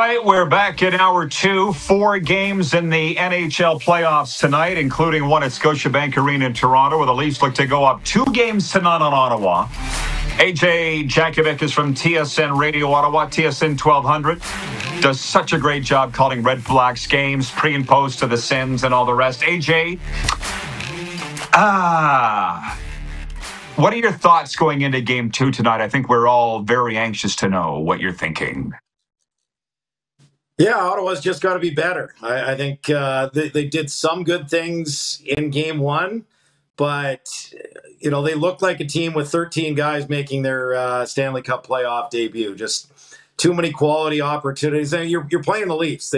right, we're back in hour two. 4 games in the NHL playoffs tonight, including one at Scotiabank Arena in Toronto, where the Leafs look to go up 2 games to none on Ottawa. AJ Jakubec is from TSN Radio Ottawa, TSN 1200. Does such a great job calling Red Blacks games, pre and post to the Sens and all the rest. AJ, what are your thoughts going into game 2 tonight? I think we're all very anxious to know what you're thinking. Yeah, Ottawa's just got to be better. I think they did some good things in game 1, but they looked like a team with 13 guys making their Stanley Cup playoff debut. Just too many quality opportunities. And you're playing the Leafs.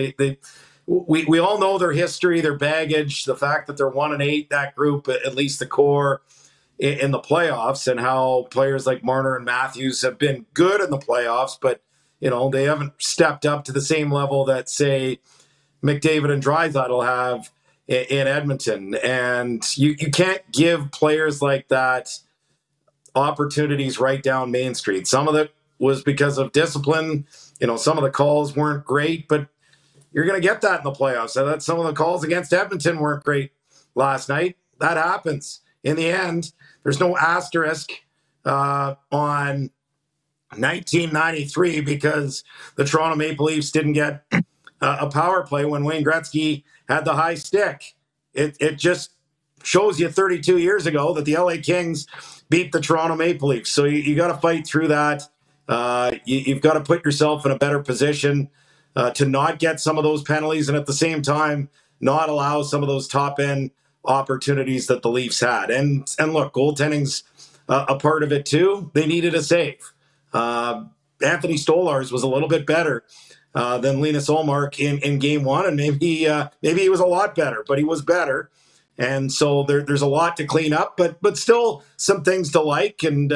We all know their history, their baggage, the fact that they're 1-8, that group, at least the core in the playoffs, and how players like Marner and Matthews have been good in the playoffs, but they haven't stepped up to the same level that, say, McDavid and Draisaitl have in Edmonton. And you can't give players like that opportunities right down Main Street. Some of it was because of discipline. Some of the calls weren't great, but you're going to get that in the playoffs. So that some of the calls against Edmonton weren't great last night. That happens. In the end, there's no asterisk on 1993 because the Toronto Maple Leafs didn't get a power play when Wayne Gretzky had the high stick. It just shows you 32 years ago that the LA Kings beat the Toronto Maple Leafs. So you got to fight through that. You've got to put yourself in a better position to not get some of those penalties, and at the same time not allow some of those top-end opportunities that the Leafs had. And look, goaltending's a part of it too. They needed a save. Anthony Stolarz was a little bit better than Linus Ullmark in game 1, and maybe he was a lot better, but he was better. And so there's a lot to clean up, but still some things to like. And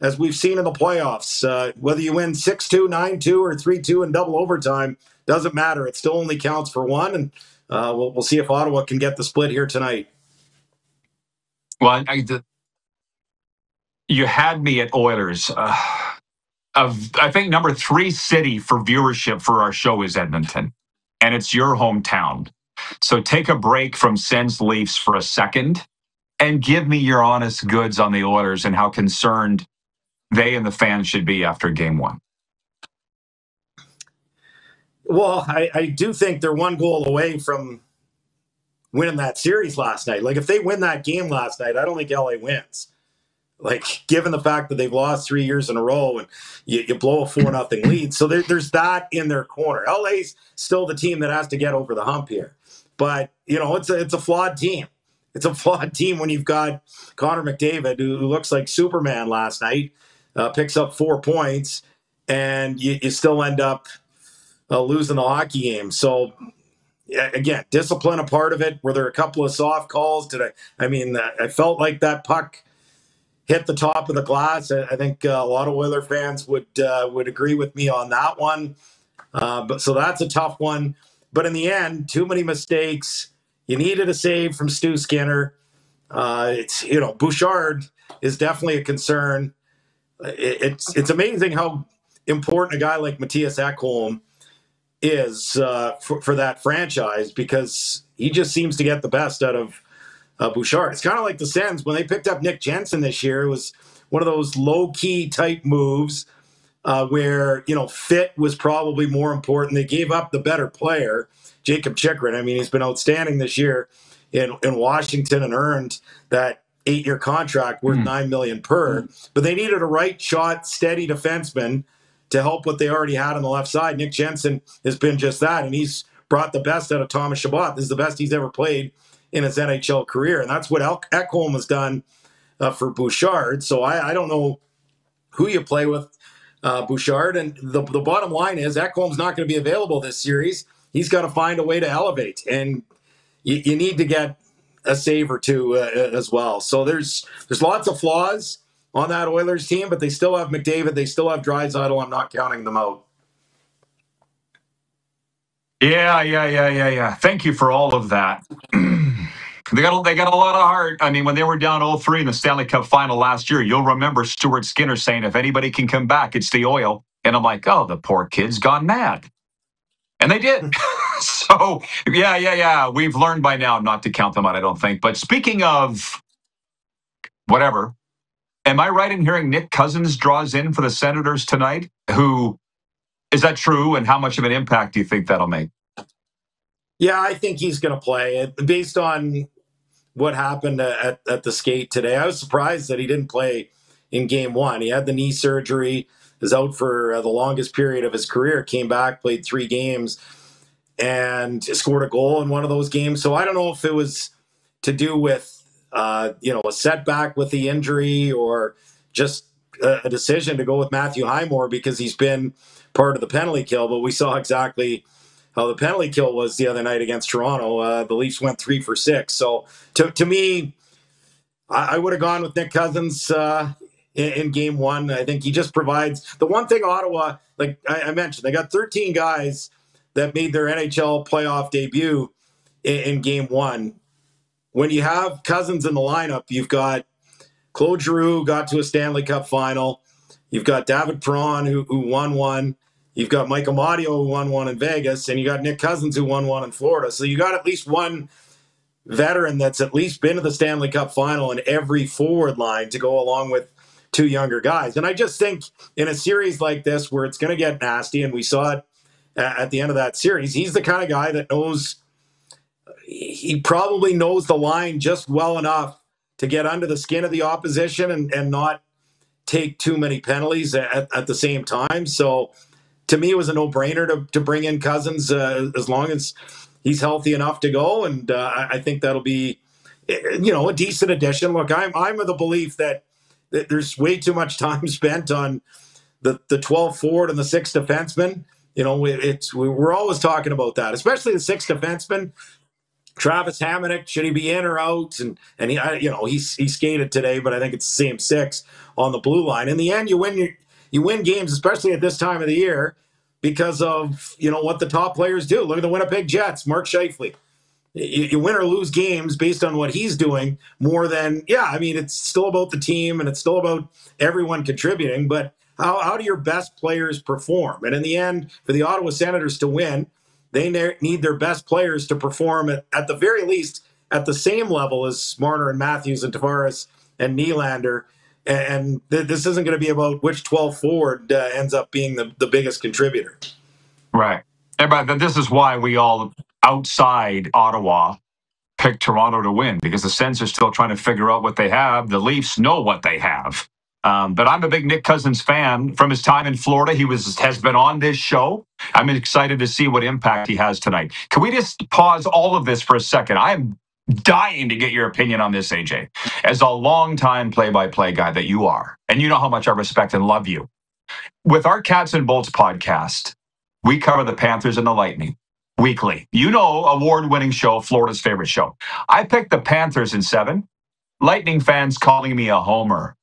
as we've seen in the playoffs, whether you win 6-2, 9-2, or 3-2 in double overtime, doesn't matter. It still only counts for one, and we'll see if Ottawa can get the split here tonight. Well, you had me at Oilers. I think number 3 city for viewership for our show is Edmonton, and it's your hometown. So take a break from Sens Leafs for a second and give me your honest goods on the Oilers and how concerned they and the fans should be after game 1. Well, I do think they're 1 goal away from winning that series last night. Like, if they win that game last night, I don't think LA wins. Like, given the fact that they've lost 3 years in a row and you blow a 4-0 lead. So there's that in their corner. LA's still the team that has to get over the hump here. But, it's a flawed team. It's a flawed team when you've got Connor McDavid, who looks like Superman last night, picks up 4 points, and you still end up losing the hockey game. So, again, discipline a part of it. Were there a couple of soft calls? I felt like that puck hit the top of the glass. I think a lot of Oiler fans would agree with me on that one. So that's a tough one. But in the end, too many mistakes. You needed a save from Stu Skinner. Bouchard is definitely a concern. It's amazing how important a guy like Mattias Ekholm is for that franchise, because he just seems to get the best out of Bouchard. It's kind of like the Sens. When they picked up Nick Jensen this year, it was one of those low-key type moves where, fit was probably more important. They gave up the better player, Jakob Chychrun. He's been outstanding this year in Washington and earned that 8-year contract worth $9 million per. But they needed a right-shot, steady defenseman to help what they already had on the left side. Nick Jensen has been just that, and he's brought the best out of Thomas Chabot. This is the best he's ever played in his NHL career, and that's what Ekholm has done for Bouchard. So I don't know who you play with Bouchard, and the bottom line is Ekholm's not going to be available this series. He's got to find a way to elevate, and you need to get a save or two as well. So there's lots of flaws on that Oilers team, but they still have McDavid, they still have Draisaitl. I'm not counting them out. Yeah. Thank you for all of that. They got a lot of heart. When they were down 0-3 in the Stanley Cup final last year, you'll remember Stuart Skinner saying, if anybody can come back, it's the Oil. And I'm like, oh, the poor kid's gone mad. And they did. So, yeah. We've learned by now not to count them out, I don't think. But speaking of whatever, am I right in hearing Nick Cousins draws in for the Senators tonight? Is that true? And how much of an impact do you think that'll make? Yeah, I think he's going to play. Based on what happened at the skate today, I was surprised that he didn't play in game one. He had the knee surgery, was out for the longest period of his career, came back, played 3 games, and scored a goal in one of those games. So I don't know if it was to do with a setback with the injury or just a decision to go with Matthew Highmore because he's been part of the penalty kill. But we saw exactly how the penalty kill was the other night against Toronto. The Leafs went 3 for 6. So to me, I would have gone with Nick Cousins in game one. I think he just provides the one thing Ottawa, like I mentioned, they got 13 guys that made their NHL playoff debut in game one. When you have Cousins in the lineup, you've got Claude Giroux got to a Stanley Cup final. You've got David Perron who won one. You've got Mike Amadio who won one in Vegas, and you got Nick Cousins who won one in Florida. So you got at least one veteran that's at least been to the Stanley Cup final in every forward line to go along with 2 younger guys. And I just think in a series like this where it's going to get nasty, and we saw it at the end of that series, he's the kind of guy that he probably knows the line just well enough to get under the skin of the opposition and not take too many penalties at the same time. So to me, it was a no-brainer to bring in Cousins as long as he's healthy enough to go. And I think that'll be, a decent addition. Look, I'm of the belief that there's way too much time spent on the 12 forward and the 6 defensemen. We're always talking about that, especially the 6 defensemen. Travis Hamonic, should he be in or out? And he skated today, but I think it's the same 6 on the blue line. In the end, you win games, especially at this time of the year, because of what the top players do. Look at the Winnipeg Jets, Mark Scheifele. You win or lose games based on what he's doing more than it's still about the team and it's still about everyone contributing. But how do your best players perform? And in the end, for the Ottawa Senators to win, they need their best players to perform at the very least at the same level as Marner and Matthews and Tavares and Nylander. And this isn't going to be about which 12 forward ends up being the biggest contributor. Right. But this is why we all outside Ottawa picked Toronto to win, because the Sens are still trying to figure out what they have. The Leafs know what they have. But I'm a big Nick Cousins fan from his time in Florida. He has been on this show. I'm excited to see what impact he has tonight. Can we just pause all of this for a second? I am dying to get your opinion on this, AJ. As a longtime play-by-play guy that you are, and you know how much I respect and love you. With our Cats and Bolts podcast, we cover the Panthers and the Lightning weekly. Award-winning show, Florida's favorite show. I picked the Panthers in 7. Lightning fans calling me a homer.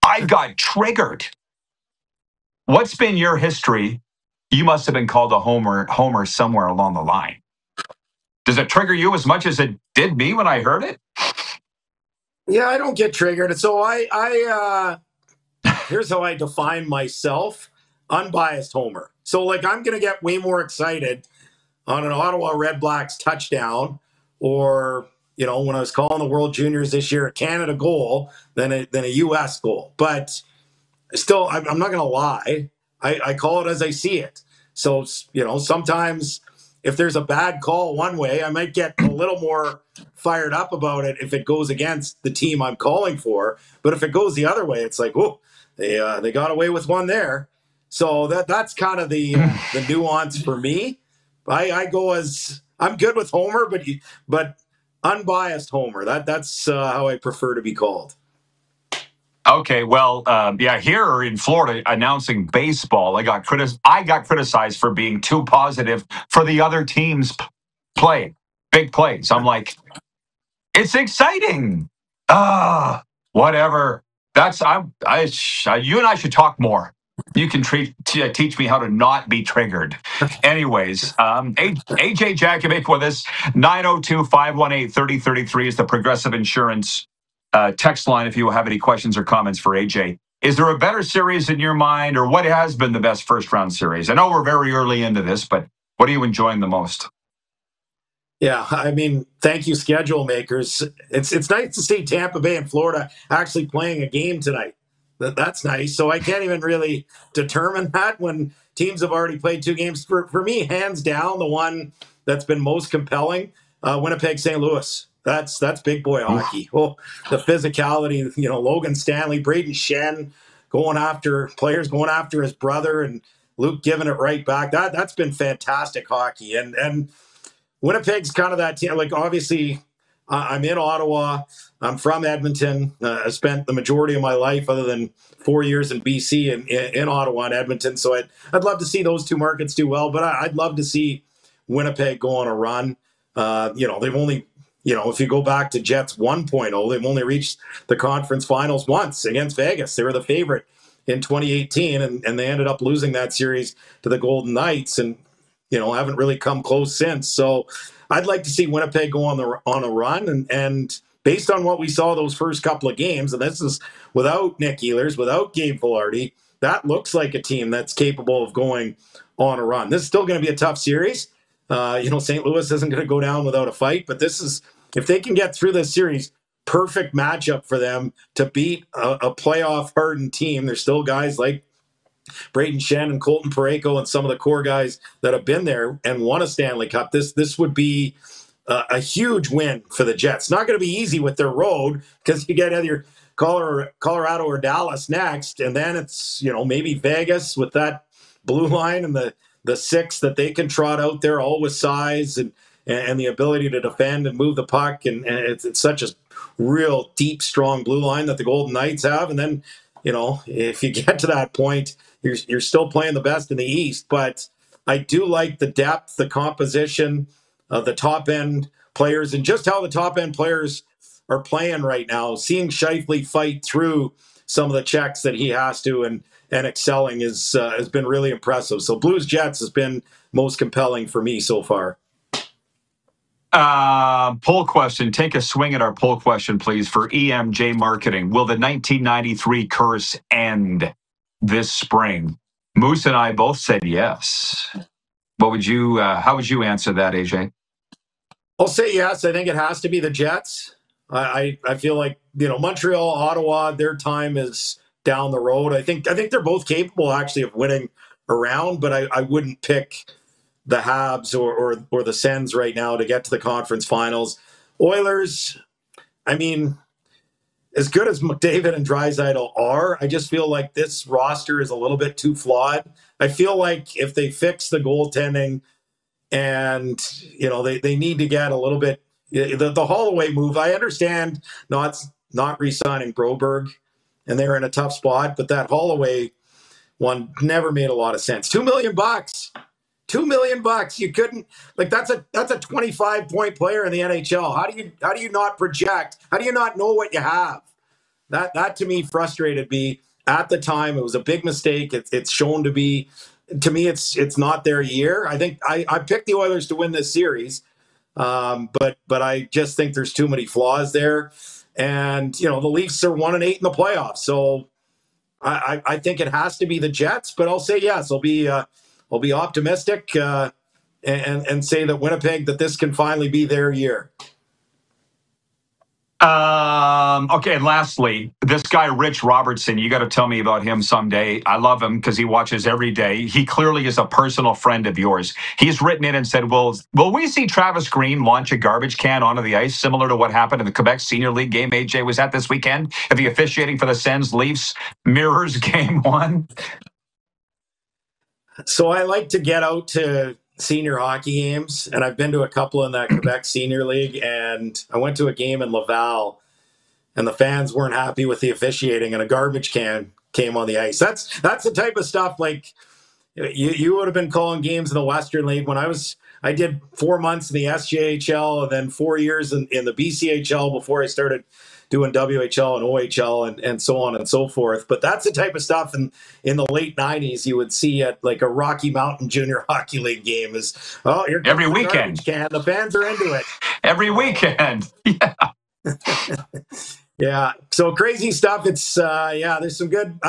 I got triggered. What's been your history? You must have been called a homer somewhere along the line. Does it trigger you as much as it did me when I heard it? Yeah, I don't get triggered. So I here's how I define myself: unbiased homer. So I'm going to get way more excited on an Ottawa Red Blacks touchdown, or when I was calling the World Juniors this year, a Canada goal than a U.S. goal. But still, I'm not going to lie. I call it as I see it. So, sometimes if there's a bad call one way, I might get a little more fired up about it if it goes against the team I'm calling for. But if it goes the other way, it's like, oh, they got away with one there. So that's kind of the nuance for me. I go as I'm good with homer, but unbiased homer. That's how I prefer to be called. Okay, well, here in Florida, announcing baseball, I got criticized for being too positive for the other team's big plays. I'm like, it's exciting. Whatever. You and I should talk more. You can teach me how to not be triggered. Anyways, AJ Jakubec with us. 902-518-3033 is the Progressive Insurance text line if you have any questions or comments for AJ. Is there a better series in your mind, or what has been the best first-round series? I know we're very early into this, but What are you enjoying the most? Yeah, I mean, thank you, schedule makers. It's nice to see Tampa Bay and Florida actually playing a game tonight. That's nice. So I can't even really determine that when teams have already played two games. For me, hands down, the one that's been most compelling, Winnipeg St. Louis. That's big boy hockey. Well, the physicality, Logan Stanley, Braden Shen going after players, going after his brother, and Luke giving it right back. That's been fantastic hockey. And Winnipeg's kind of that team. Like, obviously, I'm in Ottawa. I'm from Edmonton. I spent the majority of my life, other than 4 years in BC, in Ottawa and Edmonton. So I'd love to see those two markets do well, but I'd love to see Winnipeg go on a run. They've only, if you go back to Jets 1.0, they've only reached the conference finals once against Vegas. They were the favorite in 2018, and they ended up losing that series to the Golden Knights. And haven't really come close since. So I'd like to see Winnipeg go on a run. And based on what we saw those first couple of games, and this is without Nick Ehlers, without Gabe Vilardi, that looks like a team that's capable of going on a run. This is still going to be a tough series. St. Louis isn't going to go down without a fight, but this is, if they can get through this series, perfect matchup for them to beat a playoff hardened team. There's still guys like Braden Shen and Colton Parayko and some of the core guys that have been there and won a Stanley Cup. This would be a huge win for the Jets. Not going to be easy with their road, because you get either Colorado or Dallas next, and then it's maybe Vegas with that blue line and the six that they can trot out there, all with size and the ability to defend and move the puck, and it's such a real deep, strong blue line that the Golden Knights have. And then if you get to that point, you're still playing the best in the East. But I do like the depth, the composition of the top end players, and just how the top end players are playing right now. Seeing Scheifele fight through some of the checks that he has to and excelling has been really impressive. So Blues Jets has been most compelling for me so far. Poll question. Take a swing at our poll question, please, for EMJ Marketing. Will the 1993 curse end this spring? Moose and I both said yes. What would you? How would you answer that, AJ? I'll say yes. I think it has to be the Jets. I feel like Montreal, Ottawa, their time is down the road. I think they're both capable actually of winning a round, but I wouldn't pick the Habs or the Sens right now to get to the conference finals. Oilers, I mean, as good as McDavid and Draisaitl are, I just feel like this roster is a little bit too flawed. I feel like if they fix the goaltending, and they need to get a little bit the Holloway move. I understand not re-signing Broberg, and they're in a tough spot, but that Holloway one never made a lot of sense. $2 million. $2 million. You couldn't, like, that's a 25-point player in the NHL. How do you not project? How do you not know what you have? That to me frustrated me at the time. It was a big mistake. It's shown to be, to me, it's not their year. I think I picked the Oilers to win this series, but I just think there's too many flaws there. And the Leafs are 1-8 in the playoffs, so I think it has to be the Jets. But I'll say yes. I'll be optimistic and say that Winnipeg, that this can finally be their year. Okay, and lastly, this guy, Rich Robertson, you got to tell me about him someday. I love him because he watches every day. He clearly is a personal friend of yours. He's written in and said, will we see Travis Green launch a garbage can onto the ice, similar to what happened in the Quebec Senior League game AJ was at this weekend? If the officiating for the Sens Leafs mirrors game one? So I like to get out to senior hockey games, and I've been to a couple in that Quebec Senior League, and I went to a game in Laval, and the fans weren't happy with the officiating, and a garbage can came on the ice. That's the type of stuff, like, you would have been calling games in the Western League when I did 4 months in the SJHL and then 4 years in the BCHL before I started doing WHL and OHL and so on and so forth. But that's the type of stuff in the late 90s you would see at like a Rocky Mountain Junior Hockey League game is, here comes every the weekend. Can. The fans are into it. Every weekend. Yeah. Yeah. So crazy stuff. It's, there's some good,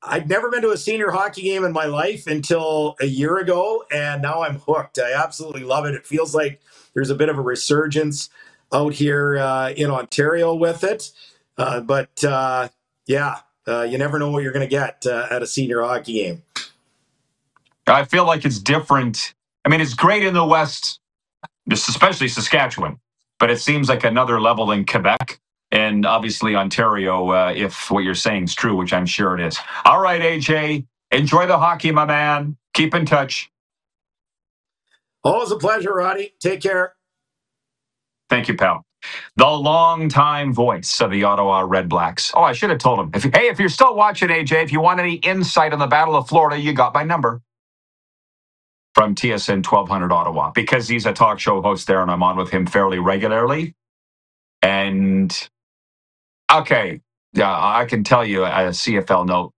I'd never been to a senior hockey game in my life until a year ago, and now I'm hooked. I absolutely love it. It feels like there's a bit of a resurgence out here in Ontario with it. You never know what you're going to get at a senior hockey game. I feel like it's different. I mean, it's great in the West, especially Saskatchewan, but it seems like another level in Quebec and obviously Ontario, if what you're saying is true, which I'm sure it is. All right, AJ, enjoy the hockey, my man. Keep in touch. Always a pleasure, Roddy. Take care. Thank you, pal. The longtime voice of the Ottawa Red Blacks. Oh, I should have told him. If you're still watching, AJ, if you want any insight on the Battle of Florida, you got my number from TSN 1200 Ottawa, because he's a talk show host there and I'm on with him fairly regularly. And okay, yeah, I can tell you a CFL note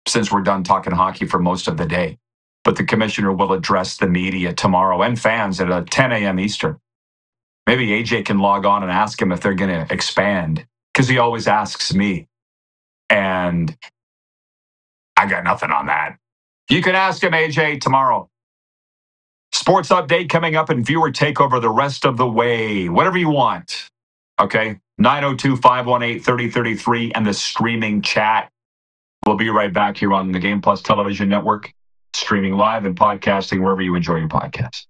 since we're done talking hockey for most of the day. But the commissioner will address the media tomorrow and fans at 10 a.m. Eastern. Maybe AJ can log on and ask him if they're going to expand, because he always asks me. And I got nothing on that. You can ask him, AJ, tomorrow. Sports update coming up and viewer takeover the rest of the way. Whatever you want. Okay? 902-518-3033 and the streaming chat. We'll be right back here on the Game Plus Television Network, streaming live and podcasting wherever you enjoy your podcast.